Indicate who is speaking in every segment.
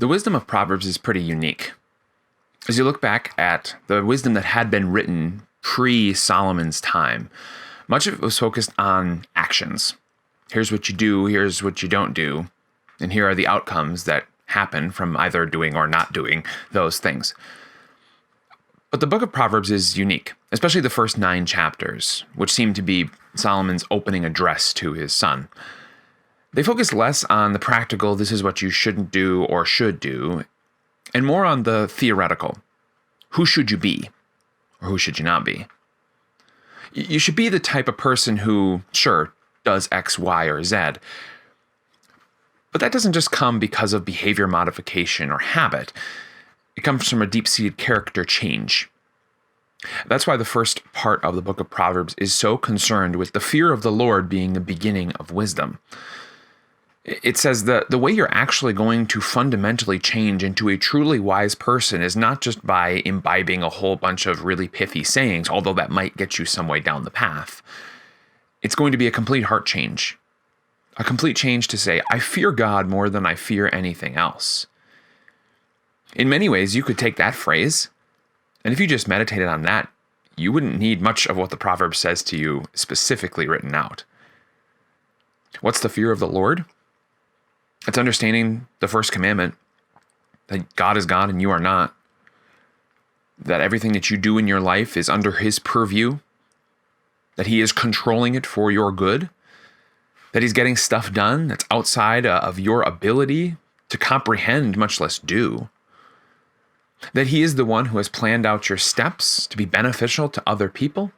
Speaker 1: The wisdom of Proverbs is pretty unique. As you look back at the wisdom that had been written pre-Solomon's time, much of it was focused on actions. Here's what you do, here's what you don't do, and here are the outcomes that happen from either doing or not doing those things. But the book of Proverbs is unique, especially the first 9 chapters, which seem to be Solomon's opening address to his son. They focus less on the practical, this is what you shouldn't do or should do, and more on the theoretical. Who should you be? Or who should you not be? You should be the type of person who, sure, does X, Y, or Z. But that doesn't just come because of behavior modification or habit. It comes from a deep-seated character change. That's why the first part of the book of Proverbs is so concerned with the fear of the Lord being the beginning of wisdom. It says that the way you're actually going to fundamentally change into a truly wise person is not just by imbibing a whole bunch of really pithy sayings, although that might get you some way down the path. It's going to be a complete heart change. A complete change to say, I fear God more than I fear anything else. In many ways, you could take that phrase, and if you just meditated on that, you wouldn't need much of what the Proverbs says to you specifically written out. What's the fear of the Lord? It's understanding the first commandment, that God is God and you are not, that everything that you do in your life is under His purview, that He is controlling it for your good, that He's getting stuff done that's outside of your ability to comprehend, much less do, that He is the one who has planned out your steps to be beneficial to other people,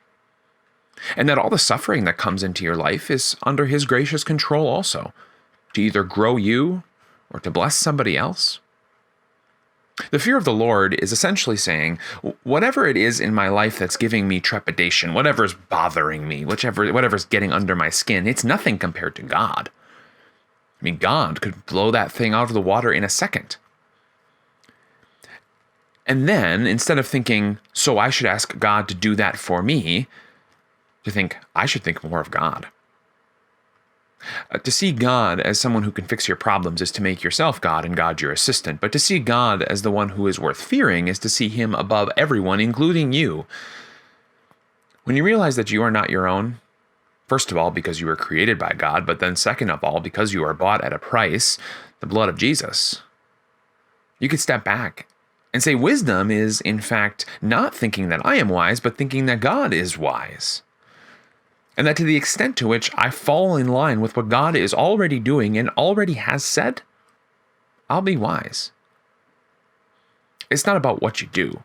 Speaker 1: and that all the suffering that comes into your life is under His gracious control also, to either grow you or to bless somebody else. The fear of the Lord is essentially saying, whatever it is in my life that's giving me trepidation, whatever's bothering me, whatever's getting under my skin, it's nothing compared to God. I mean, God could blow that thing out of the water in a second. And then, instead of thinking, so I should ask God to do that for me, to think, I should think more of God. To see God as someone who can fix your problems is to make yourself God and God your assistant. But to see God as the one who is worth fearing is to see Him above everyone, including you. When you realize that you are not your own, first of all, because you were created by God, but then second of all, because you are bought at a price, the blood of Jesus, you can step back and say wisdom is, in fact, not thinking that I am wise, but thinking that God is wise. And that to the extent to which I fall in line with what God is already doing and already has said, I'll be wise. It's not about what you do,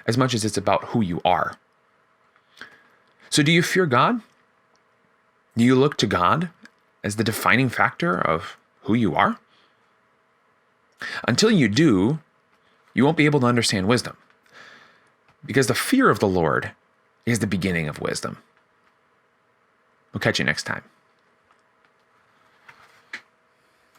Speaker 1: as much as it's about who you are. So do you fear God? Do you look to God as the defining factor of who you are? Until you do, you won't be able to understand wisdom, because the fear of the Lord is the beginning of wisdom. We'll catch you next time.